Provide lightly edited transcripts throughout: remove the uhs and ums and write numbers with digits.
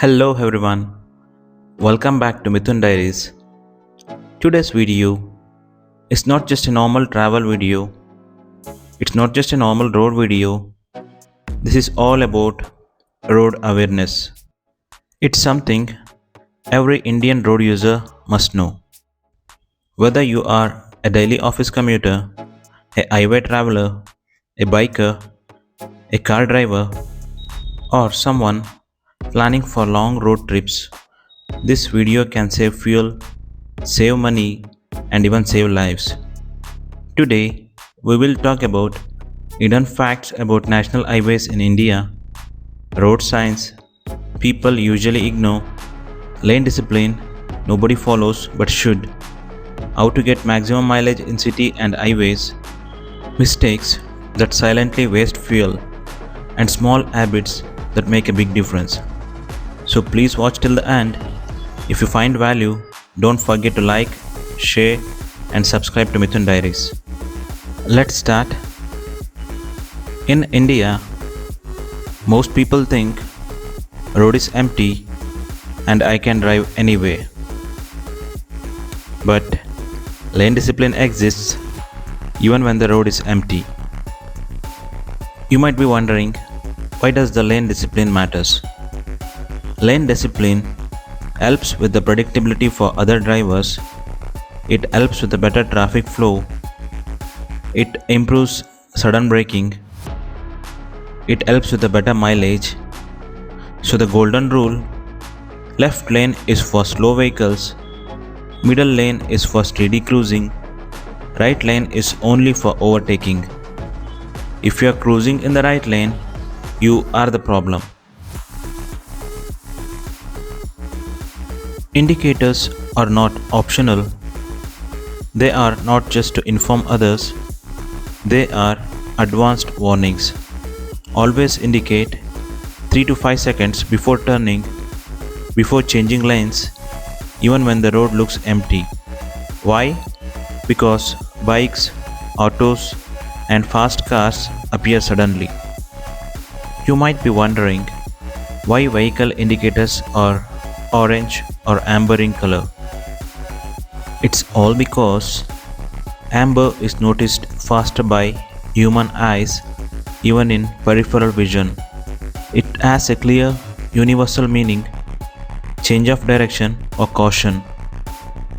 Hello everyone, welcome back to Mithun Diaries. Today's video is not just a normal travel video, it's not just a normal road video, this is all about road awareness. It's something every Indian road user must know. Whether you are a daily office commuter, a highway traveler, a biker, a car driver, or someone planning for long road trips, this video can save fuel, save money, and even save lives. Today, we will talk about hidden facts about national highways in India, road signs people usually ignore, lane discipline nobody follows but should, how to get maximum mileage in city and highways, mistakes that silently waste fuel, and small habits that make a big difference. So please watch till the end. If you find value, don't forget to like, share, and subscribe to Mithun Diaries. Let's start. In India, most people think road is empty and I can drive anyway. But lane discipline exists even when the road is empty. You might be wondering, why does the lane discipline matters? Lane discipline helps with the predictability for other drivers. It helps with the better traffic flow. It improves sudden braking. It helps with the better mileage. So the golden rule: left lane is for slow vehicles, middle lane is for steady cruising, right lane is only for overtaking. If you are cruising in the right lane, you are the problem. Indicators are not optional. They are not just to inform others, they are advanced warnings. Always indicate 3 to 5 seconds before turning, before changing lanes, even when the road looks empty. Why? Because bikes, autos, and fast cars appear suddenly. You might be wondering why vehicle indicators are orange or amber in color. It's all because amber is noticed faster by human eyes, even in peripheral vision. It has a clear, universal meaning: change of direction or caution.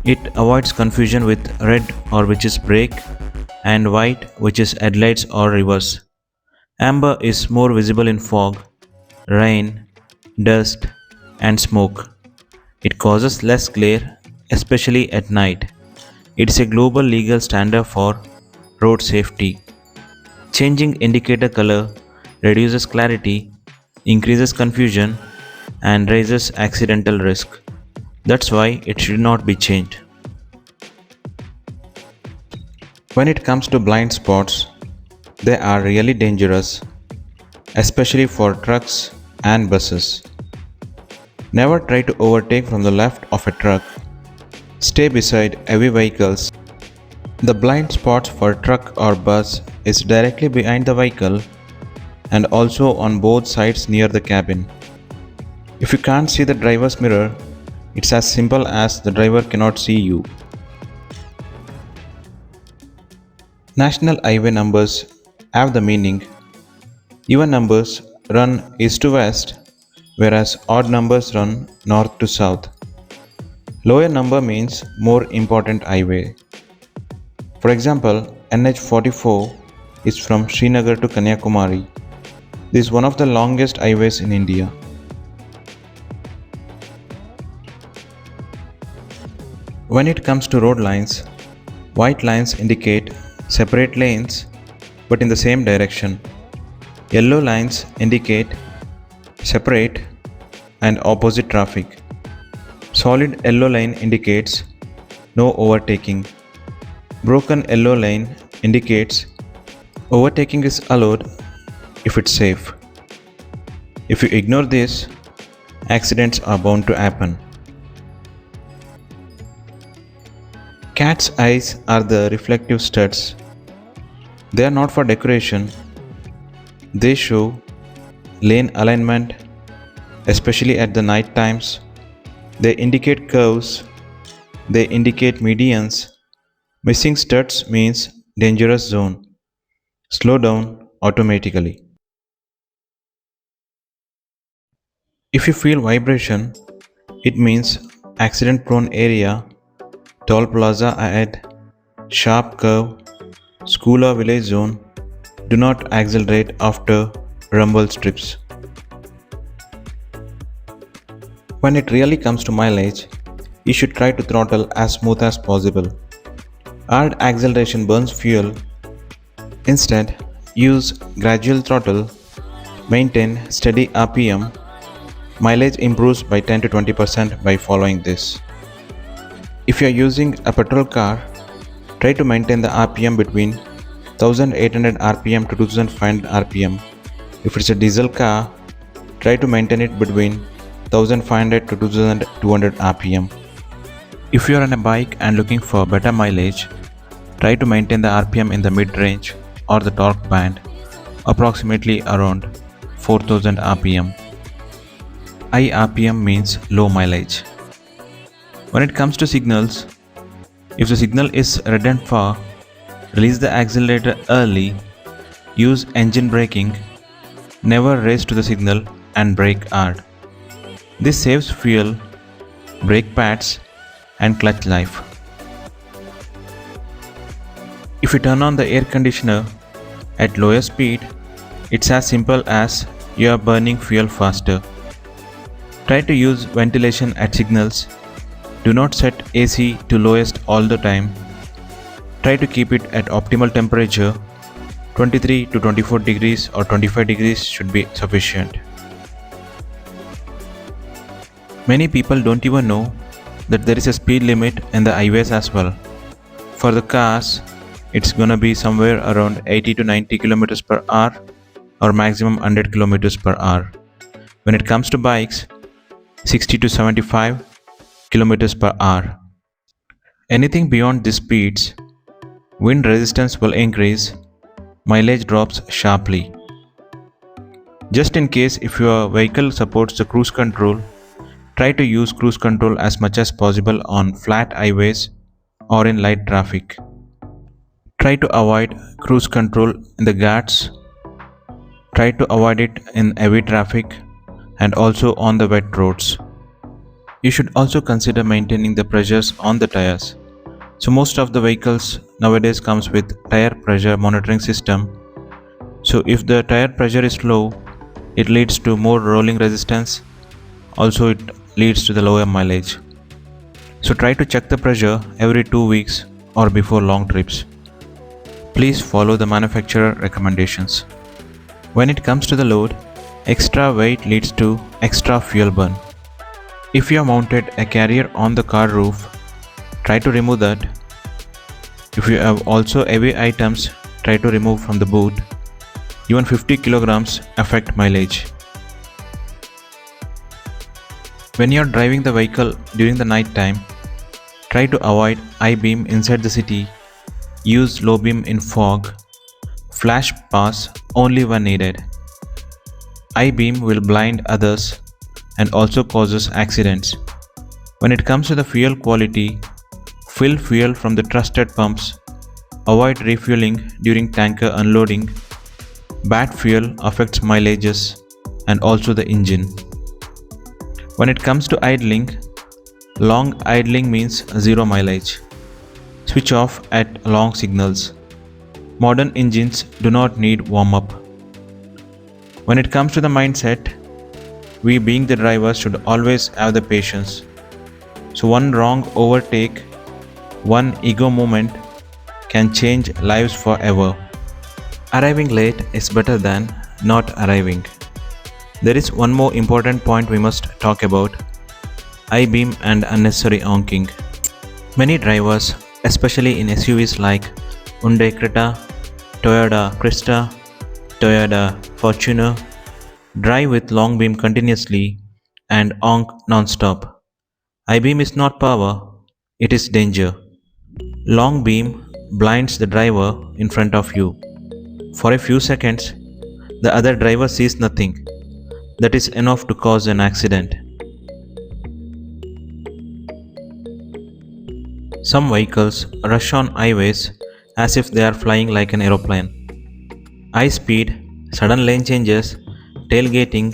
It avoids confusion with red, or which is brake, and white, which is headlights or reverse. Amber is more visible in fog, rain, dust, and smoke. It causes less glare, especially at night. It is a global legal standard for road safety. Changing indicator color reduces clarity, increases confusion, and raises accidental risk. That's why it should not be changed. When it comes to blind spots, they are really dangerous, especially for trucks and buses. Never try to overtake from the left of a truck. Stay beside heavy vehicles. The blind spot for truck or bus is directly behind the vehicle and also on both sides near the cabin. If you can't see the driver's mirror, it's as simple as the driver cannot see you. National highway numbers have the meaning. Even numbers run east to west, whereas odd numbers run north to south. Lower number means more important highway. For example, NH44 is from Srinagar to Kanyakumari. This is one of the longest highways in India. When it comes to road lines, white lines indicate separate lanes but in the same direction. Yellow lines indicate separate and opposite traffic. Solid yellow line indicates no overtaking. Broken yellow line indicates overtaking is allowed if it's safe. If you ignore this, accidents are bound to happen. Cat's eyes are the reflective studs. They are not for decoration. They show lane alignment, especially at the night times. They indicate curves, they indicate medians. Missing studs means dangerous zone. Slow down automatically. If you feel vibration, it means accident prone area, toll plaza ahead, sharp curve, school or village zone. Do not accelerate after rumble strips. When it really comes to mileage, you should try to throttle as smooth as possible. Hard acceleration burns fuel. Instead, use gradual throttle, maintain steady RPM. Mileage improves by 10 to 20% by following this. If you are using a petrol car, try to maintain the RPM between 1800 RPM to 2500 RPM. If it's a diesel car, try to maintain it between 1500 to 2200 RPM. If you are on a bike and looking for better mileage, try to maintain the RPM in the mid-range or the torque band, approximately around 4000 RPM. High RPM means low mileage. When it comes to signals, if the signal is red and far, release the accelerator early, use engine braking, never race to the signal and brake hard. This saves fuel, brake pads and clutch life. If you turn on the air conditioner at lower speed, it's as simple as you are burning fuel faster. Try to use ventilation at signals. Do not set AC to lowest all the time. Try to keep it at optimal temperature. 23 to 24 degrees or 25 degrees should be sufficient. Many people don't even know that there is a speed limit in the highways as well. For the cars, it's gonna be somewhere around 80 to 90 kilometers per hour or maximum 100 kilometers per hour. When it comes to bikes, 60 to 75 kilometers per hour. Anything beyond these speeds, wind resistance will increase, mileage drops sharply. Just in case if your vehicle supports the cruise control, try to use cruise control as much as possible on flat highways or in light traffic. Try to avoid cruise control in the ghats. Try to avoid it in heavy traffic and also on the wet roads. You should also consider maintaining the pressures on the tires. So most of the vehicles nowadays comes with tire pressure monitoring system. So if the tire pressure is low, it leads to more rolling resistance. Also it leads to the lower mileage. So try to check the pressure every 2 weeks or before long trips. Please follow the manufacturer recommendations. When it comes to the load, extra weight leads to extra fuel burn. If you have mounted a carrier on the car roof, try to remove that. If you have also heavy items, try to remove from the boot. Even 50 kilograms affect mileage. When you are driving the vehicle during the night time, try to avoid high beam inside the city. Use low beam in fog. Flash pass only when needed. High beam will blind others and also causes accidents. When it comes to the fuel quality, fill fuel from the trusted pumps. Avoid refueling during tanker unloading. Bad fuel affects mileages and also the engine. When it comes to idling, long idling means zero mileage. Switch off at long signals. Modern engines do not need warm-up. When it comes to the mindset, we being the drivers should always have the patience. So one wrong overtake, one ego moment can change lives forever. Arriving late is better than not arriving. There is one more important point we must talk about: high beam and unnecessary honking. Many drivers, especially in SUVs like Hyundai Creta, Toyota Crista, Toyota Fortuner, drive with long beam continuously and honk non-stop. High beam is not power, it is danger. Long beam blinds the driver in front of you. For a few seconds, the other driver sees nothing. that is enough to cause an accident. Some vehicles rush on highways as if they are flying like an aeroplane. High speed, sudden lane changes, tailgating,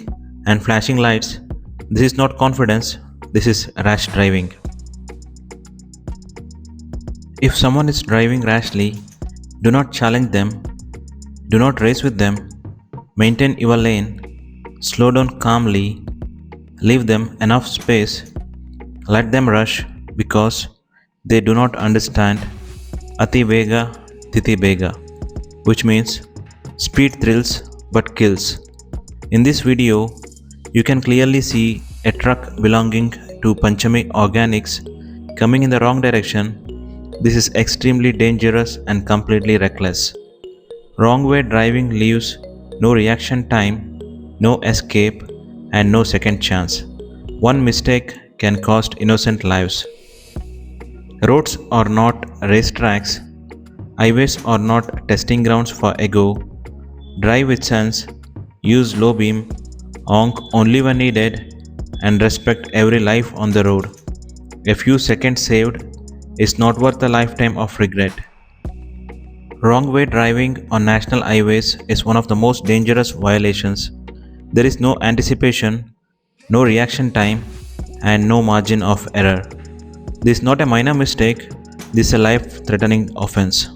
and flashing lights. This is not confidence, this is rash driving. If someone is driving rashly, do not challenge them, do not race with them, maintain your lane, slow down calmly, leave them enough space, let them rush because they do not understand Ati Vega Titi Bega, which means speed thrills but kills. In this video, you can clearly see a truck belonging to Panchami Organics coming in the wrong direction. This is extremely dangerous and completely reckless. Wrong way driving leaves no reaction time, no escape, and no second chance. One mistake can cost innocent lives. Roads are not racetracks. Highways are not testing grounds for ego. Drive with sense, use low beam, honk only when needed, and respect every life on the road. A few seconds saved is not worth a lifetime of regret. Wrong way driving on national highways is one of the most dangerous violations. There is no anticipation, no reaction time, and no margin of error. This is not a minor mistake, this is a life-threatening offense.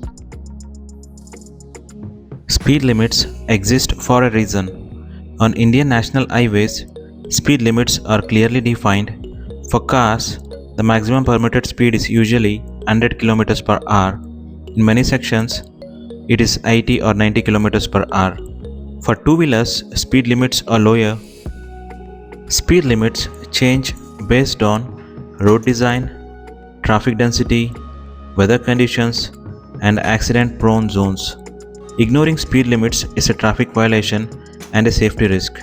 Speed limits exist for a reason. On Indian national highways, speed limits are clearly defined. For cars, the maximum permitted speed is usually 100 km per hour. In many sections, it is 80 or 90 km per hour. For two-wheelers, speed limits are lower. Speed limits change based on road design, traffic density, weather conditions, and accident-prone zones. Ignoring speed limits is a traffic violation and a safety risk.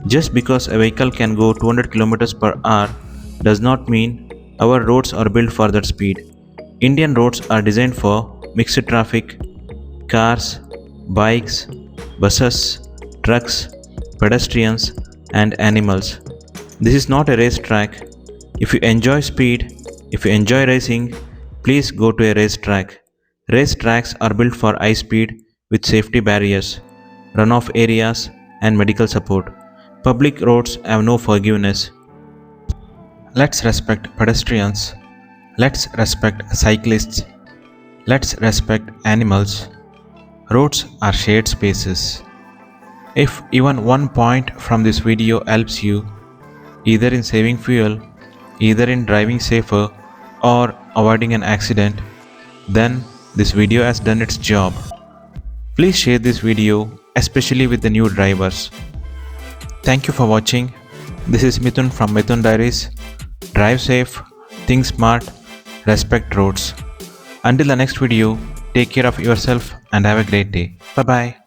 Just because a vehicle can go 200 km per hour does not mean our roads are built for that speed. Indian roads are designed for mixed traffic, cars, bikes, buses, trucks, pedestrians, and animals. This is not a racetrack. If you enjoy speed, if you enjoy racing, please go to a racetrack. Racetracks are built for high speed with safety barriers, runoff areas, and medical support. Public roads have no forgiveness. Let's respect pedestrians. Let's respect cyclists. Let's respect animals. Roads are shared spaces. If even one point from this video helps you, either in saving fuel, either in driving safer, or avoiding an accident, then this video has done its job. Please share this video, especially with the new drivers. Thank you for watching. This is Mithun from Mithun Diaries. Drive safe, think smart, respect roads. Until the next video, take care of yourself and have a great day. Bye bye.